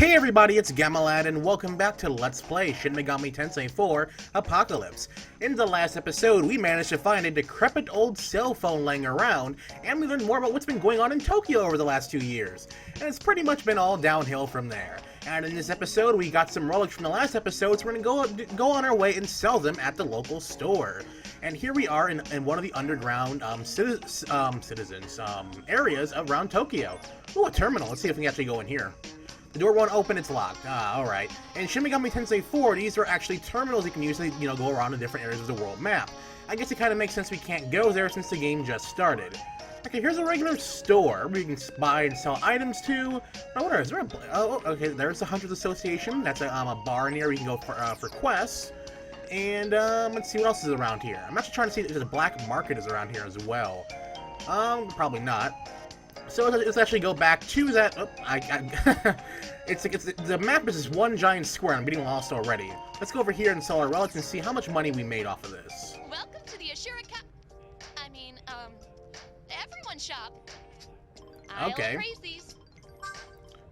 Hey everybody, it's Gamalad, and welcome back to Let's Play Shin Megami Tensei 4 Apocalypse. In the last episode, we managed to find a decrepit old cell phone laying around, and we learned more about what's been going on in Tokyo over the last 2 years. And it's pretty much been all downhill from there. And in this episode, we got some relics from the last episode, so we're gonna go on our way and sell them at the local store. And here we are in one of the underground areas around Tokyo. Ooh, a terminal. Let's see if we can actually go in here. The door won't open, it's locked. Alright. In Shin Megami Tensei 4, these are actually terminals you can use to, go around in different areas of the world map. I guess it kind of makes sense we can't go there since the game just started. Okay, here's a regular store where you can buy and sell items to. I wonder, is there a... Oh, okay, there's the Hunters Association. That's a bar in here where you can go for quests. And, let's see what else is around here. I'm actually trying to see if the black market is around here as well. Probably not. So let's actually go back to that. Oh, the map is just one giant square. I'm getting lost already. Let's go over here and sell our relics and see how much money we made off of this. Welcome to the everyone shop. Okay. I'll praise these.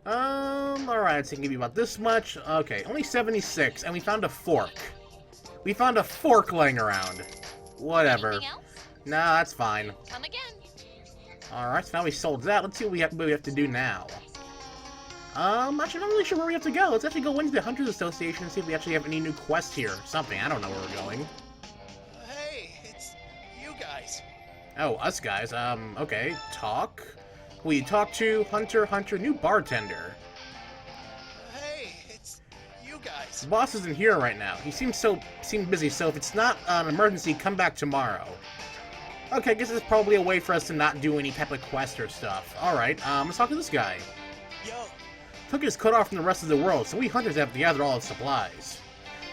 Alright, so I can give you about this much. Okay, only 76, and we found a fork. We found a fork laying around. Whatever. Anything else? Nah, that's fine. Come again. Alright, so now we sold that. Let's see what we have to do now. Actually, I'm not really sure where we have to go. Let's actually go into the Hunters Association and see if we actually have any new quests here. Something. I don't know where we're going. Hey, it's you guys. Oh, us guys. Okay. Talk. Who you talk to? Hunter, new bartender. Hey, it's you guys. The boss isn't here right now. He seems busy, so if it's not an emergency, come back tomorrow. Okay, I guess it's probably a way for us to not do any type of quest or stuff. Alright, let's talk to this guy. Yo. Tokyo is cut off from the rest of the world, so we hunters have to gather all the supplies.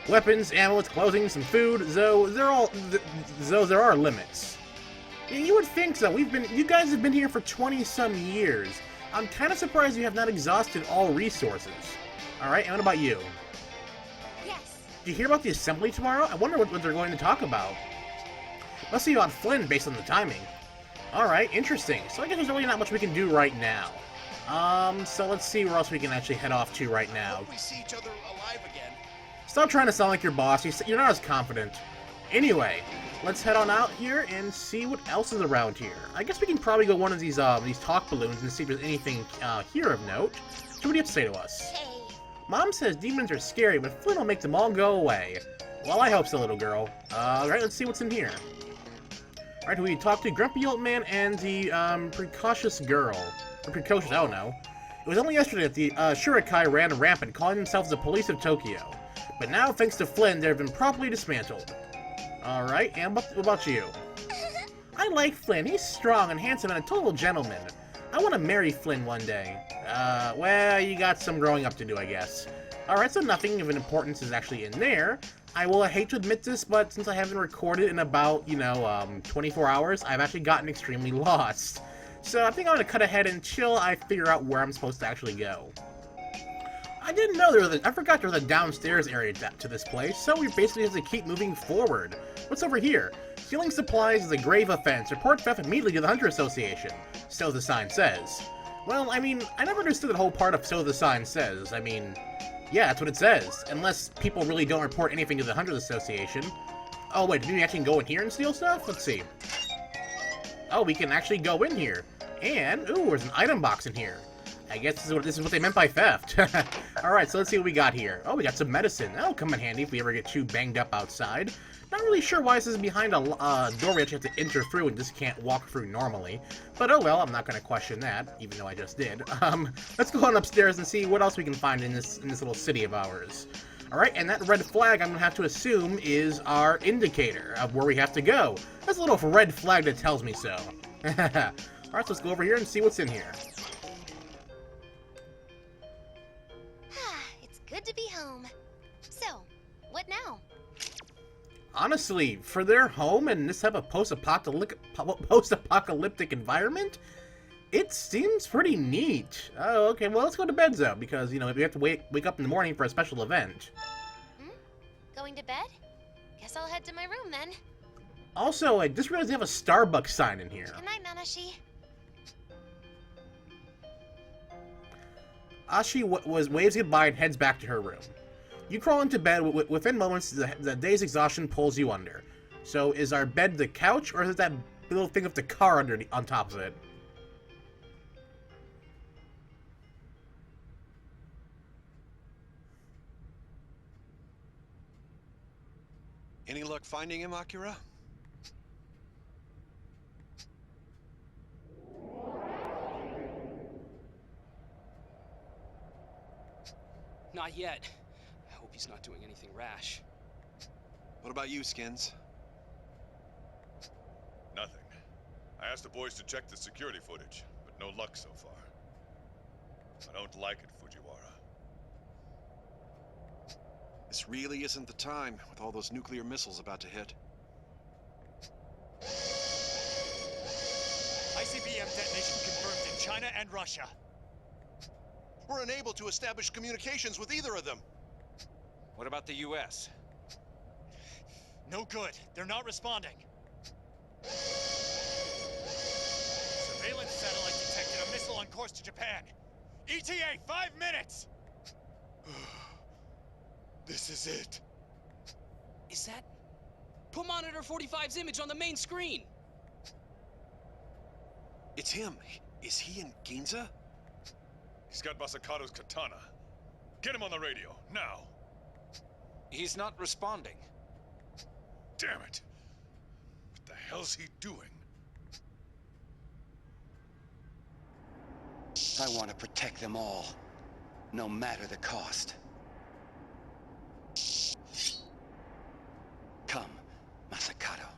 Weapons, ammo, clothing, some food, though there are limits. You would think so. You guys have been here for 20-some years. I'm kind of surprised you have not exhausted all resources. Alright, and what about you? Yes. Did you hear about the assembly tomorrow? I wonder what they're going to talk about. Must be about Flynn based on the timing. Alright, interesting. So I guess there's really not much we can do right now. So let's see where else we can actually head off to right now. Hope we see each other alive again. Stop trying to sound like your boss. You're not as confident. Anyway, let's head on out here and see what else is around here. I guess we can probably go one of these talk balloons and see if there's anything here of note. So what do you have to say to us? Hey. Mom says demons are scary, but Flynn will make them all go away. Well, I hope so, little girl. Alright, let's see what's in here. Alright, we talked to Grumpy Old Man and the, precocious girl. Or precocious, I don't know. It was only yesterday that the, Shurikai ran rampant, calling themselves the police of Tokyo. But now, thanks to Flynn, they've been properly dismantled. Alright, and what about you? I like Flynn. He's strong and handsome and a total gentleman. I want to marry Flynn one day. Well, you got some growing up to do, I guess. Alright, so nothing of an importance is actually in there. I will hate to admit this, but since I haven't recorded in about, 24 hours, I've actually gotten extremely lost. So I think I'm going to cut ahead until I figure out where I'm supposed to actually go. I didn't know I forgot there was a downstairs area to this place, so we basically have to keep moving forward. What's over here? Stealing supplies is a grave offense. Report theft immediately to the Hunter Association. So the sign says. Well, I mean, I never understood the whole part of so the sign says. I mean, yeah, that's what it says. Unless people really don't report anything to the Hunters Association. Oh, wait, do we actually go in here and steal stuff? Let's see. Oh, we can actually go in here. And, ooh, there's an item box in here. I guess this is what they meant by theft. Alright, so let's see what we got here. Oh, we got some medicine. That'll come in handy if we ever get too banged up outside. Not really sure why this is behind a door we actually have to enter through and just can't walk through normally. But oh well, I'm not going to question that, even though I just did. Let's go on upstairs and see what else we can find in this little city of ours. Alright, and that red flag I'm going to have to assume is our indicator of where we have to go. That's a little red flag that tells me so. Alright, so let's go over here and see what's in here. It's good to be home. So, what now? Honestly, for their home and this type of post-apocalyptic environment, it seems pretty neat. Oh, okay, well, let's go to bed, though, because, we have to wake up in the morning for a special event. Going to bed? Guess I'll head to my room, then. Also, I just realized they have a Starbucks sign in here. Good night, Nanashi. Ashi waves goodbye and heads back to her room. You crawl into bed. Within moments, the day's exhaustion pulls you under. So, is our bed the couch, or is it that little thing with the car on top of it? Any luck finding him, Akira? Not yet. I hope he's not doing anything rash. What about you, Skins? Nothing. I asked the boys to check the security footage, but no luck so far. I don't like it, Fujiwara. This really isn't the time, with all those nuclear missiles about to hit. ICBM detonation confirmed in China and Russia. We're unable to establish communications with either of them. What about the U.S.? No good. They're not responding. Surveillance satellite detected a missile on course to Japan. ETA, 5 minutes! This is it. Is that... Put Monitor 45's image on the main screen! It's him. Is he in Ginza? He's got Masakato's katana. Get him on the radio, now! He's not responding. Damn it! What the hell's he doing? I want to protect them all, no matter the cost. Come, Masakato.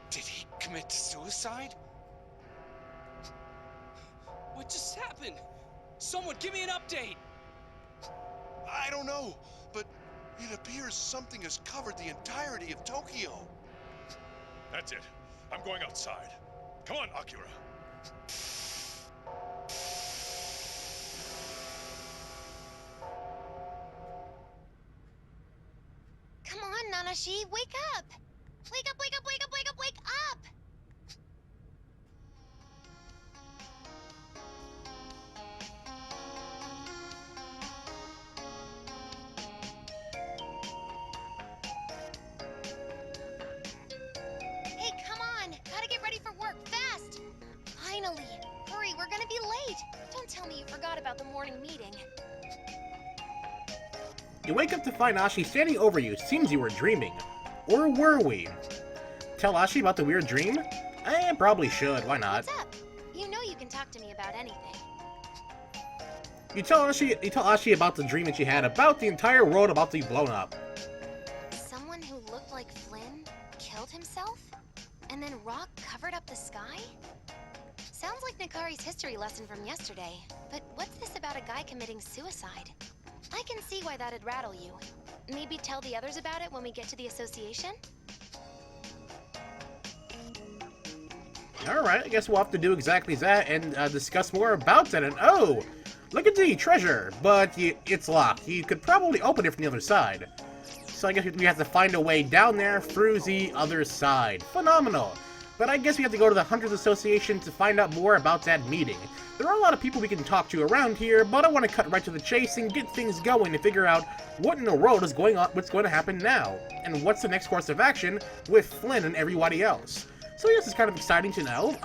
Did he commit suicide? What just happened? Someone give me an update! I don't know, but it appears something has covered the entirety of Tokyo. That's it. I'm going outside. Come on, Akira. Come on, Nanashi, wake up! Wake up, wake up, wake up, wake up, wake up! Hey, come on! Gotta get ready for work, fast! Finally! Hurry, we're gonna be late! Don't tell me you forgot about the morning meeting. You wake up to find Ashi standing over you. Seems you were dreaming. Or were we? Tell Ashi about the weird dream? Probably should. Why not? What's up? You know you can talk to me about anything. You tell Ashi about the dream that she had about the entire world about to be blown up. Someone who looked like Flynn killed himself? And then rock covered up the sky? Sounds like Nakari's history lesson from yesterday. But what's this about a guy committing suicide? I can see why that'd rattle you. Maybe tell the others about it when we get to the association? Alright, I guess we'll have to do exactly that and discuss more about that. And oh! Look at the treasure! But it's locked. You could probably open it from the other side. So I guess we have to find a way down there through the other side. Phenomenal! But I guess we have to go to the Hunters Association to find out more about that meeting. There are a lot of people we can talk to around here, but I want to cut right to the chase and get things going to figure out what in the world is going on, what's going to happen now, and what's the next course of action with Flynn and everybody else. So yes, it's kind of exciting to know.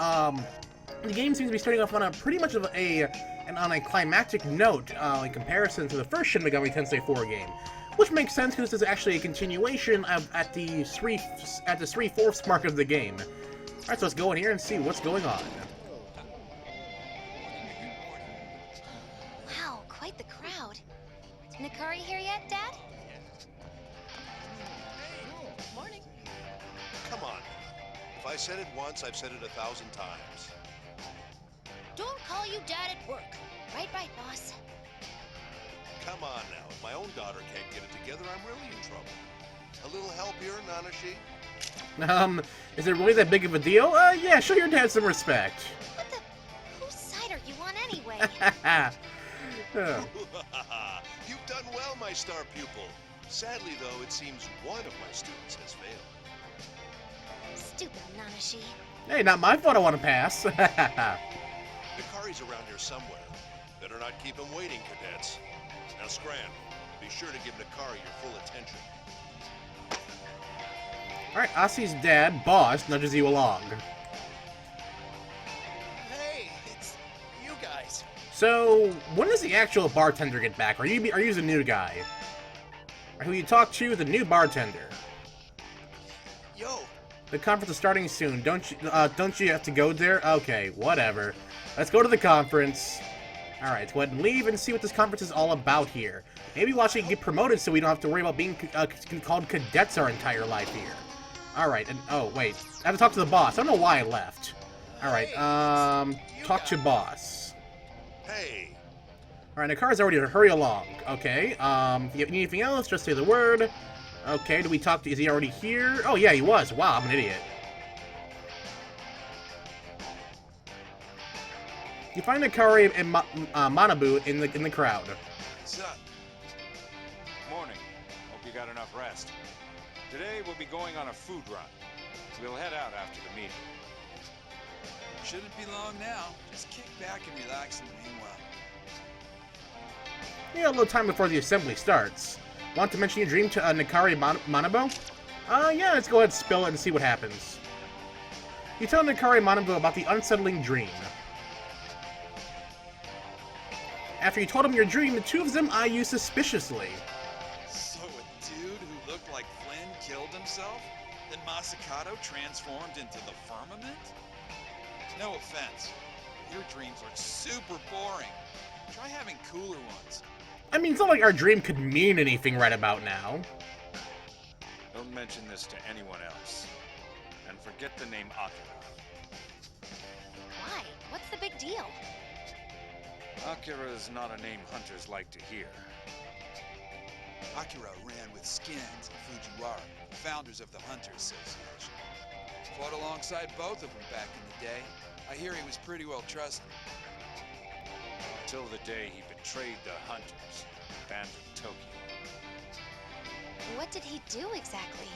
The game seems to be starting off on a pretty much of on a climactic note in comparison to the first Shin Megami Tensei 4 game, which makes sense because this is actually a continuation at the 3/4 mark of the game. Alright, so let's go in here and see what's going on. Wow, quite the crowd. Nakari here yet, Dad? Morning. Come on. If I said it once, I've said it 1,000 times. Don't call you Dad at work. Right, boss. Come on now. If my own daughter can't get it together, I'm really in trouble. A little help here, Nanashi? Is it really that big of a deal? Yeah, show your dad some respect. What the? Whose side are you on anyway? Oh. You've done well, my star pupil. Sadly, though, it seems one of my students has failed. Stupid Nanashi. Hey, not my fault I want to pass. Nikari's around here somewhere. Better not keep him waiting, cadets. Now, Scran, be sure to give Nikari your full attention. Alright, Asi's dad, Boss, nudges you along. Hey, it's you guys. So, when does the actual bartender get back? Are you the new guy? Or who you talk to, the new bartender? Yo, The conference is starting soon. Don't you have to go there? Okay, whatever. Let's go to the conference. Alright, let's go ahead and leave and see what this conference is all about here. Maybe we'll actually get promoted so we don't have to worry about being called cadets our entire life here. Alright, and oh, wait. I have to talk to the boss. I don't know why I left. Alright, talk to boss. Hey, Alright, the car's already hurry along. Okay, if you need anything else, just say the word. Okay, do we talk to, is he already here? Oh yeah, he was. Wow, I'm an idiot. You find Nikari and Manabu in the crowd. what's up? Morning. Hope you got enough rest. Today we'll be going on a food run. We'll head out after the meeting. shouldn't be long now. Just kick back and relax in the meanwhile. Yeah, a little time before the assembly starts. Want to mention your dream to Nikari Manabu? Yeah, let's go ahead and spill it and see what happens. You tell Nikari Manabu about the unsettling dream. After you told him your dream, the two of them eye you suspiciously. So a dude who looked like Flynn killed himself? Then Masakato transformed into the firmament? No offense, but your dreams are super boring. Try having cooler ones. I mean, it's not like our dream could mean anything right about now. Don't mention this to anyone else. And forget the name Akira. Why? What's the big deal? Akira is not a name hunters like to hear. Akira ran with Skins and Fujiwara, founders of the Hunters Association. Fought alongside both of them back in the day. I hear he was pretty well trusted. Until the day he betrayed the hunters, abandoned Tokyo. What did he do exactly?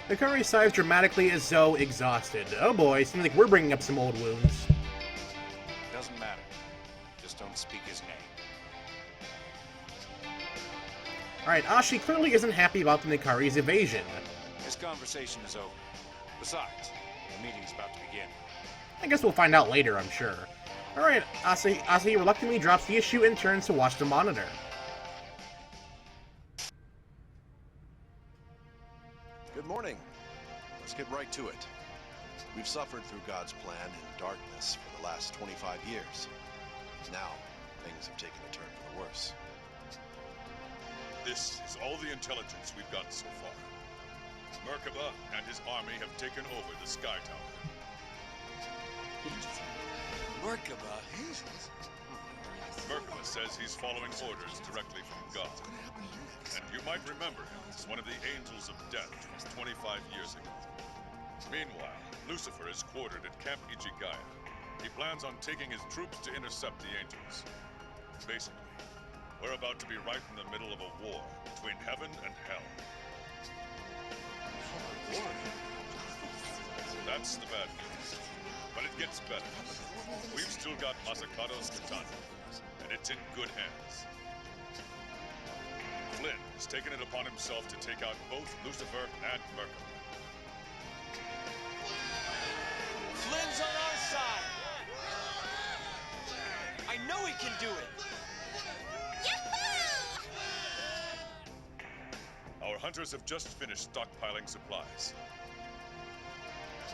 Nikari sighs dramatically as though exhausted. Oh boy, seems like we're bringing up some old wounds. Doesn't matter. Just don't speak his name. Alright, Ashi clearly isn't happy about the Nikari's evasion. This conversation is over. Besides, the meeting's about to begin. I guess we'll find out later, I'm sure. Alright, Asahi reluctantly drops the issue and turns to watch the monitor. Good morning. Let's get right to it. We've suffered through God's plan in darkness for the last 25 years. Now, things have taken a turn for the worse. This is all the intelligence we've gotten so far. Merkaba and his army have taken over the Sky Tower. Merkaba? Merkaba says he's following orders directly from God. And you might remember him as one of the Angels of Death 25 years ago. Meanwhile, Lucifer is quartered at Camp Ichigaya. He plans on taking his troops to intercept the Angels. Basically, we're about to be right in the middle of a war between heaven and hell. That's the bad news. But it gets better. We've still got Masakato's katana, and it's in good hands. Flynn has taken it upon himself to take out both Lucifer and Merkaba. Flynn's on our side. I know he can do it. Our hunters have just finished stockpiling supplies.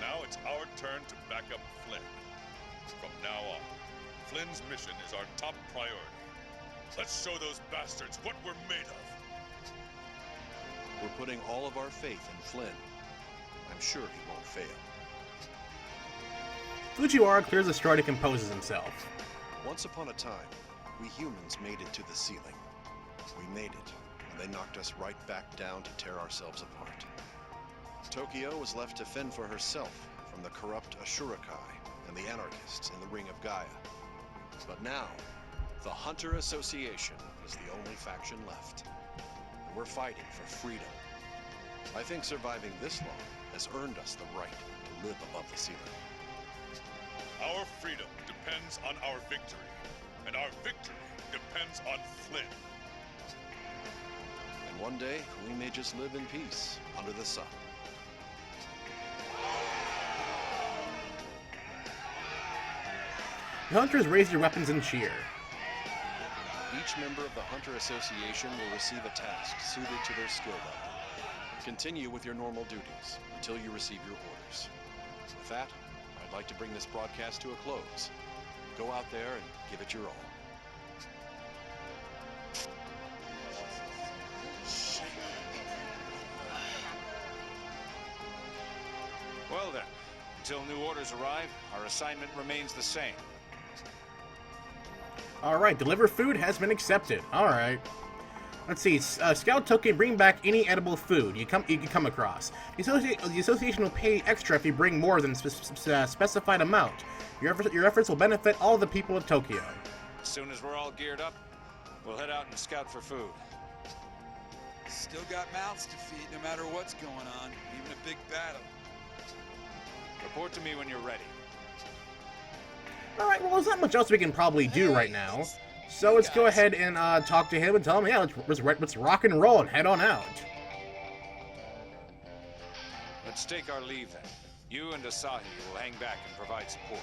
Now it's our turn to back up Flynn. From now on, Flynn's mission is our top priority. Let's show those bastards what we're made of. We're putting all of our faith in Flynn. I'm sure he won't fail. Fujiwara clears the straw to compose himself. Once upon a time, we humans made it to the ceiling. We made it, and they knocked us right back down to tear ourselves apart. Tokyo was left to fend for herself from the corrupt Ashurakai and the anarchists in the Ring of Gaia. But now, the Hunter Association is the only faction left. And we're fighting for freedom. I think surviving this long has earned us the right to live above the ceiling. Our freedom depends on our victory, and our victory depends on Flynn. And one day, we may just live in peace under the sun. The hunters raise their weapons and cheer. Each member of the Hunter Association will receive a task suited to their skill level. Continue with your normal duties until you receive your orders. With that, I'd like to bring this broadcast to a close. Go out there and give it your all. Well then, until new orders arrive, our assignment remains the same. Alright, deliver food has been accepted. Alright. Let's see. Scout token, bring back any edible food you can come across. The association will pay extra if you bring more than specified amount. Your efforts will benefit all the people of Tokyo. As soon as we're all geared up, we'll head out and scout for food. Still got mouths to feed no matter what's going on, even a big battle. Report to me when you're ready. Alright, well, there's not much else we can probably do right now. So let's go ahead and talk to him and tell him, yeah, let's rock and roll and head on out. Let's take our leave then. You and Asahi will hang back and provide support.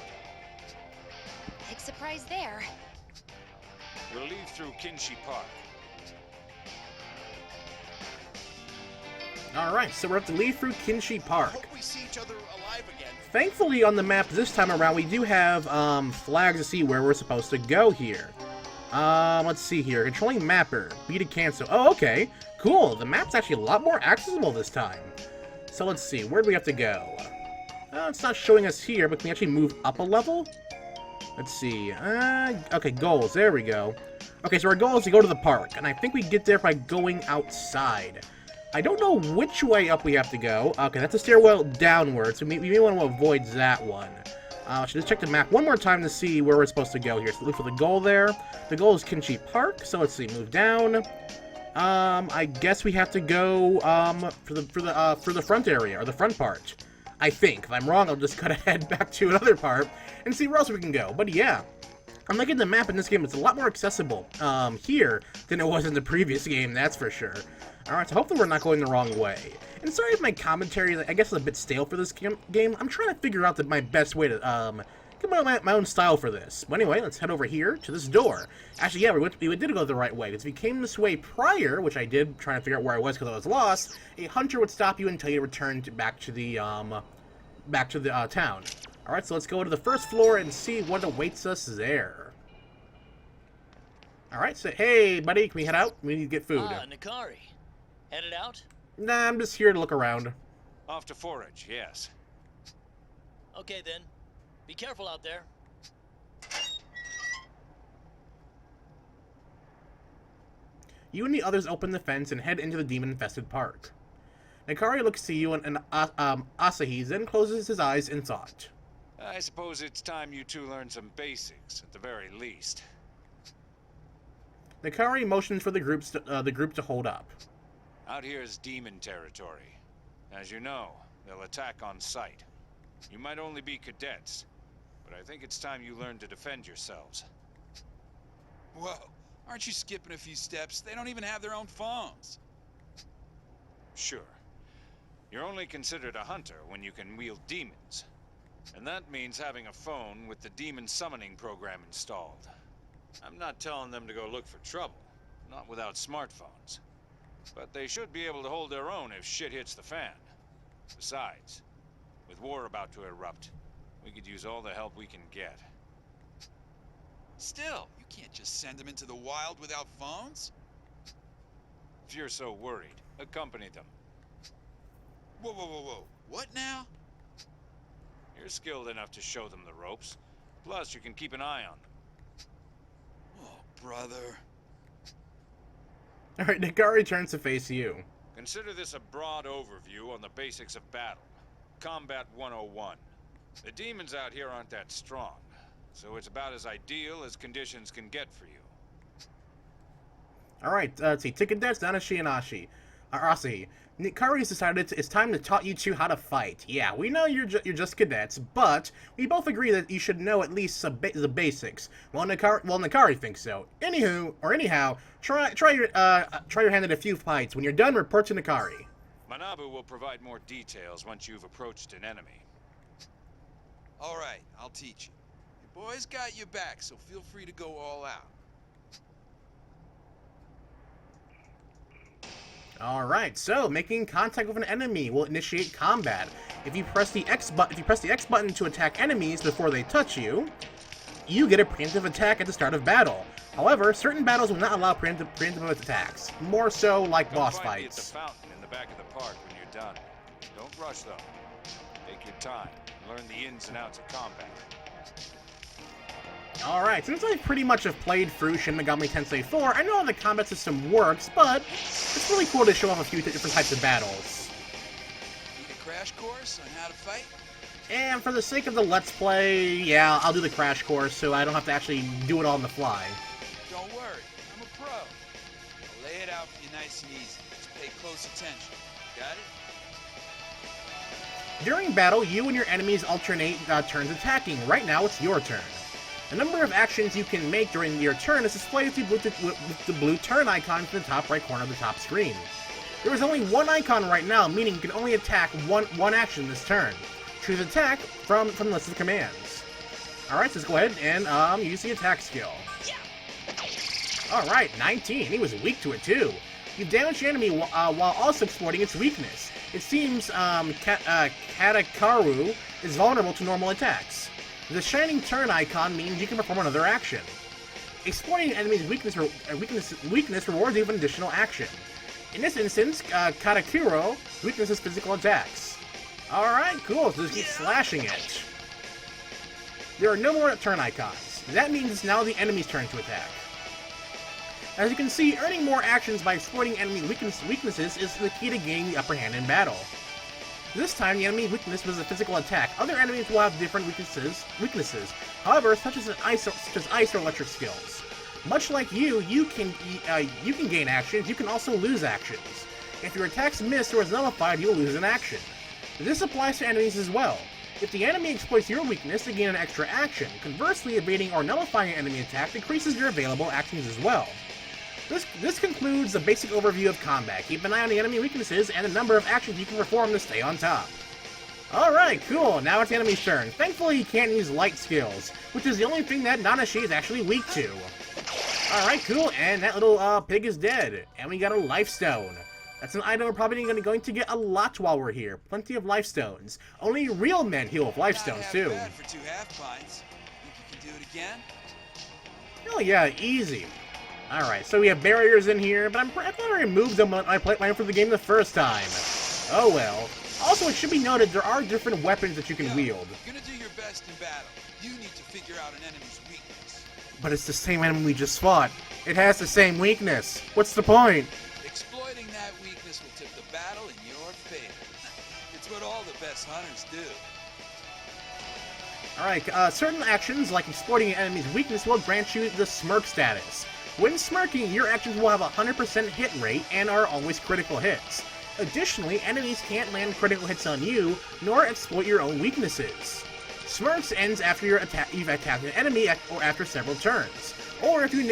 Big surprise there. We'll leave through Kinshi Park. Alright, so we're up to leave through Kinshi Park. Hope we see each other alive again. Thankfully, on the map this time around, we do have flags to see where we're supposed to go here. Let's see here. Controlling mapper. B to cancel. Oh, okay. Cool. The map's actually a lot more accessible this time. So let's see. Where do we have to go? It's not showing us here, but can we actually move up a level? Let's see. Okay, goals. There we go. Okay, so our goal is to go to the park, and I think we get there by going outside. I don't know which way up we have to go. Okay, that's a stairwell downward, so we may want to avoid that one. I should just check the map one more time to see where we're supposed to go here. So look for the goal there. The goal is Kinshi Park, so let's see, move down. I guess we have to go for the front area, or the front part. I think. If I'm wrong, I'll just cut ahead back to another part and see where else we can go. But yeah, I'm liking the map in this game. It's a lot more accessible here than it was in the previous game, that's for sure. Alright, so hopefully we're not going the wrong way. And sorry if my commentary, I guess, is a bit stale for this game. I'm trying to figure out my best way to get my own style for this. But anyway, let's head over here to this door. Actually, yeah, we did go the right way. Because if you came this way prior, which I did, trying to figure out where I was because I was lost, a hunter would stop you until you returned back to the town. Alright, so let's go to the first floor and see what awaits us there. Alright, so hey, buddy, can we head out? We need to get food. Ah, Nikari. Headed out? Nah, I'm just here to look around. Off to forage, yes. Okay then. Be careful out there. You and the others open the fence and head into the demon-infested park. Nikari looks to you and Asahi then closes his eyes in thought. I suppose it's time you two learn some basics, at the very least. Nikari motions for the group to hold up. Out here is demon territory. As you know, they'll attack on sight. You might only be cadets, but I think it's time you learn to defend yourselves. Whoa, aren't you skipping a few steps? They don't even have their own phones. Sure. You're only considered a hunter when you can wield demons. And that means having a phone with the demon summoning program installed. I'm not telling them to go look for trouble, not without smartphones. But they should be able to hold their own if shit hits the fan. Besides, with war about to erupt, we could use all the help we can get. Still, you can't just send them into the wild without phones. If you're so worried, accompany them. Whoa, whoa, whoa, whoa. What now? You're skilled enough to show them the ropes. Plus, you can keep an eye on them. Oh, brother. Alright, Nikari turns to face you. Consider this a broad overview on the basics of battle. Combat 101. The demons out here aren't that strong, so it's about as ideal as conditions can get for you. Alright, let's see. Tikadets, Nanashi, and Asahi. Nikari's decided it's time to taught you two how to fight. Yeah, we know you're just cadets, but we both agree that you should know at least the basics. Well, Nikari thinks so. Anyhow, try your hand at a few fights. When you're done, report to Nikari. Manabu will provide more details once you've approached an enemy. All right, I'll teach you. Your boy's got your back, so feel free to go all out. Alright, so making contact with an enemy will initiate combat. If you press the X button to attack enemies before they touch you, you get a preemptive attack at the start of battle. However, certain battles will not allow preemptive attacks. More so like boss fights. Come find me at the fountain in the back of the park when you're done. Don't rush though. Take your time. Learn the ins and outs of combat. Alright, since I pretty much have played through Shin Megami Tensei 4, I know how the combat system works, but it's really cool to show off a few different types of battles. Need a crash course on how to fight? And for the sake of the Let's Play, yeah, I'll do the crash course so I don't have to actually do it all on the fly. Don't worry, I'm a pro. I'll lay it out for you nice and easy. Just pay close attention. Got it? During battle, you and your enemies alternate turns attacking. Right now, it's your turn. The number of actions you can make during your turn is displayed with the blue turn icon in the top right corner of the top screen. There is only one icon right now, meaning you can only attack one action this turn. Choose attack from the list of commands. Alright, so let's go ahead and use the attack skill. Alright, 19. He was weak to it too. You damage the enemy while also exploiting its weakness. It seems Katakaru is vulnerable to normal attacks. The shining turn icon means you can perform another action. Exploiting an enemy's weakness rewards even additional action. In this instance, Katakuro weakness is physical attacks. Alright, cool, so just keep slashing it. There are no more turn icons. That means it's now the enemy's turn to attack. As you can see, earning more actions by exploiting enemy weaknesses is the key to gaining the upper hand in battle. This time, the enemy's weakness was a physical attack. Other enemies will have different weaknesses. However, such as ice or electric skills. Much like you can gain actions. You can also lose actions. If your attacks miss or is nullified, you will lose an action. This applies to enemies as well. If the enemy exploits your weakness to gain an extra action, conversely, evading or nullifying an enemy attack decreases your available actions as well. This concludes the basic overview of combat. Keep an eye on the enemy weaknesses and the number of actions you can perform to stay on top. Alright, cool, now it's the enemy's turn. Thankfully, he can't use light skills, which is the only thing that Nanashi is actually weak to. Alright, cool, and that little pig is dead. And we got a life stone. That's an item we're probably going to get a lot while we're here. Plenty of life stones. Only real men heal with life stones, too. Not bad for 2 half pints. Think you can do it again? Oh yeah, easy. Alright, so we have barriers in here, but I thought I removed them when I played for the game the first time. Oh well. Also, it should be noted there are different weapons that you can wield. You're gonna do your best in battle. You need to figure out an enemy's weakness. But it's the same enemy we just fought. It has the same weakness. What's the point? Exploiting that weakness will tip the battle in your favor. It's what all the best hunters do. Alright, certain actions, like exploiting an enemy's weakness, will grant you the smirk status. When smirking, your actions will have a 100% hit rate and are always critical hits. Additionally, enemies can't land critical hits on you, nor exploit your own weaknesses. Smirks ends after you've attacked an enemy or after several turns, or if you're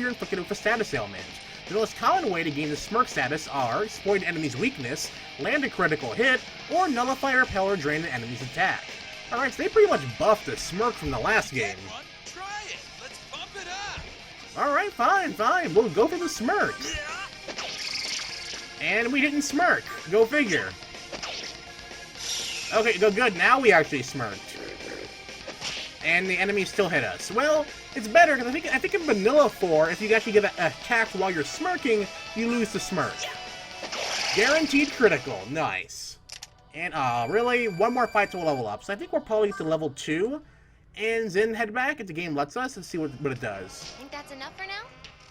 inflicted with a status ailment. The most common way to gain the smirk status are exploit an enemy's weakness, land a critical hit, or nullify or repel or drain an enemy's attack. Alright, so they pretty much buffed the smirk from the last game. Try it. Let's pump it up. Alright, fine. We'll go for the smirk. And we didn't smirk. Go figure. Okay, go good. Now we actually smirked. And the enemy still hit us. Well, it's better, because I think in Vanilla 4, if you actually get attacked while you're smirking, you lose the smirk. Guaranteed critical. Nice. And, really? One more fight to level up. So I think we're probably to level 2. and then head back if the game lets us and see what it does. Think that's enough for now?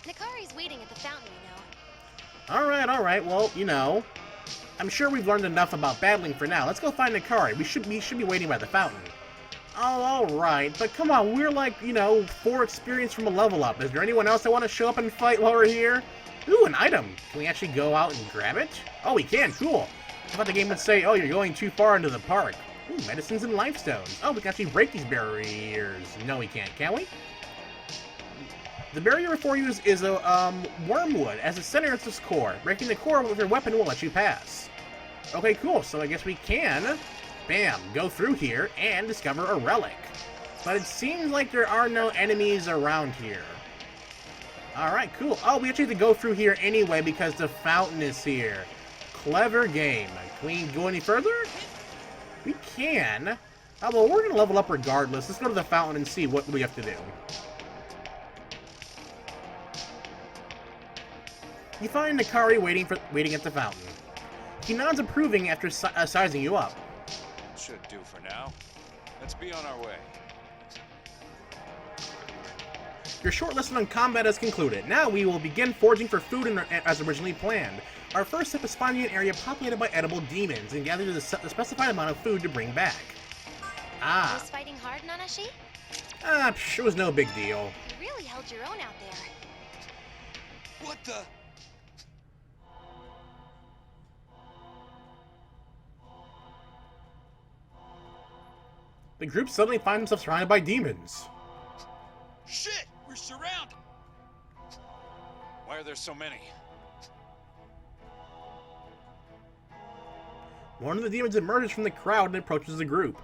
Nikari's waiting at the fountain, you know. Alright, well, you know, I'm sure we've learned enough about battling for now. Let's go find Nikari. We should be waiting by the fountain. Oh, alright, but come on, we're like, you know, 4 experience from a level up. Is there anyone else that want to show up and fight while we're here? Ooh, an item. Can we actually go out and grab it? Oh, we can, cool. I thought the game would say, oh, you're going too far into the park. Ooh, medicines and life stones. Oh, we can actually break these barriers. No, we can't, can we? The barrier before you is a wormwood as a center of its core. Breaking the core with your weapon will let you pass. Okay, cool. So I guess we can, bam, go through here and discover a relic. But it seems like there are no enemies around here. Alright, cool. Oh, we actually have to go through here anyway because the fountain is here. Clever game. Can we go any further? We can. Oh, well, we're going to level up regardless. Let's go to the fountain and see what we have to do. You find Nikari waiting at the fountain. He nods approving after sizing you up. Should do for now. Let's be on our way. Your short lesson on combat is concluded. Now we will begin foraging for food as originally planned. Our first step is finding an area populated by edible demons and gather the specified amount of food to bring back. Ah. Was fighting hard, Nanashi? It was no big deal. You really held your own out there. What the? The group suddenly finds themselves surrounded by demons. Shit! We're surrounded! Why are there so many? One of the demons emerges from the crowd and approaches the group.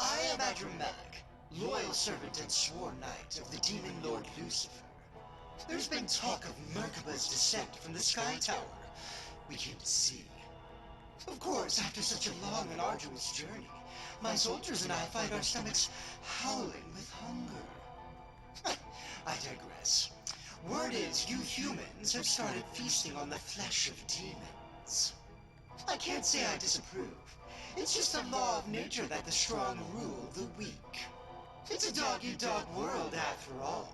I am Adramelic, loyal servant and sworn knight of the demon lord Lucifer. There's been talk of Merkaba's descent from the Sky Tower. We came to see. Of course, after such a long and arduous journey, my soldiers and I find our stomachs howling with hunger. I digress. Word is you humans have started feasting on the flesh of demons. I can't say I disapprove. It's just a law of nature that the strong rule the weak. It's a dog-eat-dog world after all.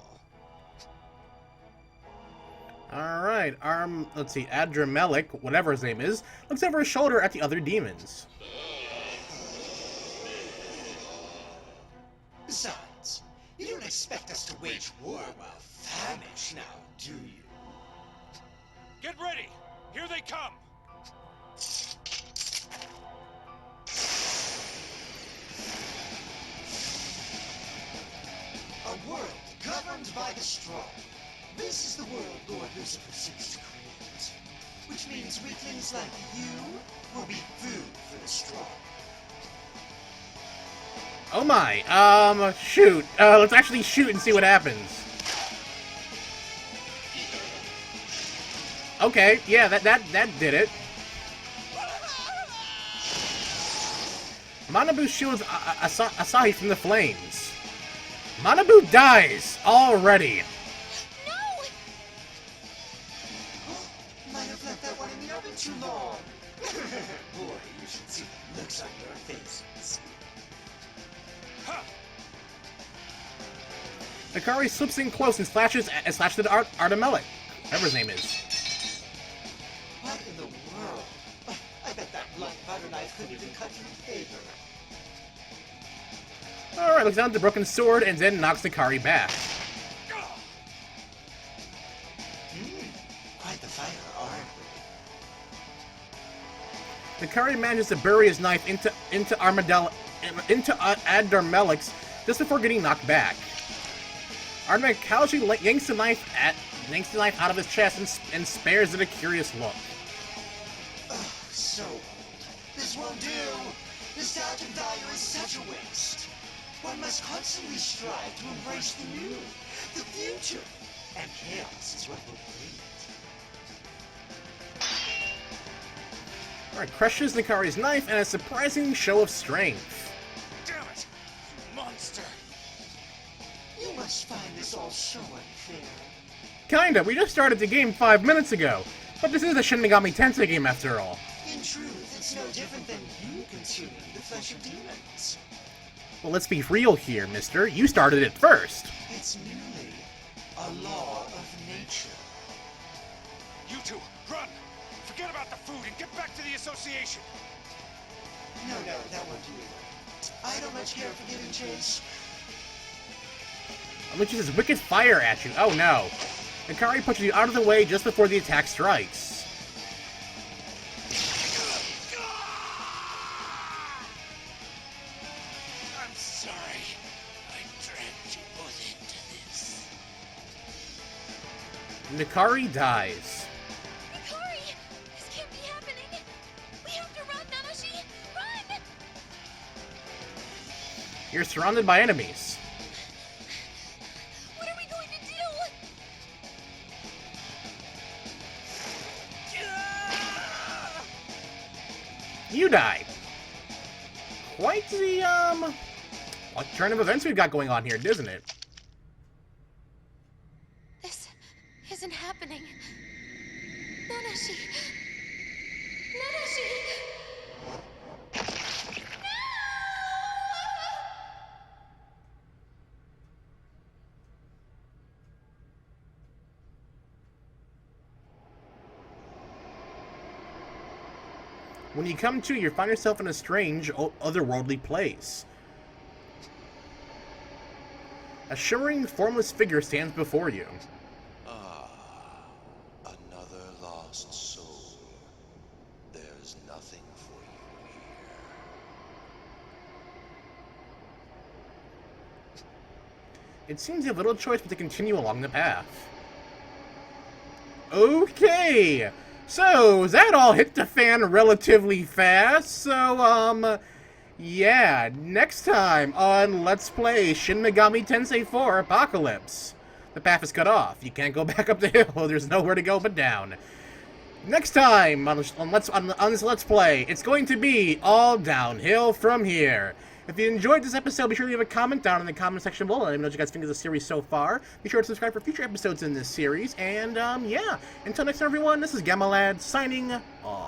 Alright, let's see, Adramelic, whatever his name is, looks over his shoulder at the other demons. Besides, you don't expect us to wage war while famished now, do you? Get ready! Here they come! A world governed by the strong. This is the world Lord Lucifer seeks to create. Which means weaklings like you will be food for the strong. Oh my, shoot. Let's actually shoot and see what happens. Okay, yeah, that did it. Manabu shields Asahi from the flames. Manabu dies already. No! Might have left that one in the oven too long. Boy, you should see the looks on your faces. Nikari slips in close and slashes at Adramelic, whatever his name is. What in the world? I bet that blunt butter knife couldn't even cut you a favor. Alright, looks down at the broken sword and then knocks Nikari back. Quite the fighter, aren't we? Nikari manages to bury his knife into Adramelic just before getting knocked back. Adramelic casually yanks the knife out of his chest and spares it a curious look. Oh, so old. This won't do. Nostalgic value is such a waste. One must constantly strive to embrace the new, the future, and chaos is what will bring it. Alright, crushes Nikari's knife and a surprising show of strength. Damn it! You monster! You must find this all so unfair. Kinda, we just started the game 5 minutes ago. But this is a Shin Megami Tensei game after all. In truth, it's no different than you consuming the flesh of demons. Well, let's be real here, mister. You started it first. It's merely a law of nature. You two, run! Forget about the food and get back to the association! No, that won't do it. I don't much care for giving chase. Unleashes his wicked fire at you. Oh no. Ikari pushes you out of the way just before the attack strikes. I'm sorry. I dragged you both into this. Ikari dies. Hikari! This can't be happening! We have to run, Nanashi! Run! You're surrounded by enemies. What are we going to do? You die. Quite the, what turn of events we've got going on here, isn't it? This isn't happening. Nanashi! Nanashi! When you come to, you find yourself in a strange, otherworldly place. A shimmering, formless figure stands before you. Ah, another lost soul. There's nothing for you here. It seems you have little choice but to continue along the path. Okay! So, that all hit the fan relatively fast, so, yeah, next time on Let's Play Shin Megami Tensei 4 Apocalypse. The path is cut off. You can't go back up the hill. There's nowhere to go but down. Next time on this Let's Play, it's going to be all downhill from here. If you enjoyed this episode, be sure to leave a comment down in the comment section below. Let me know what you guys think of the series so far. Be sure to subscribe for future episodes in this series. And, yeah, until next time, everyone, this is Gamma Lad signing off.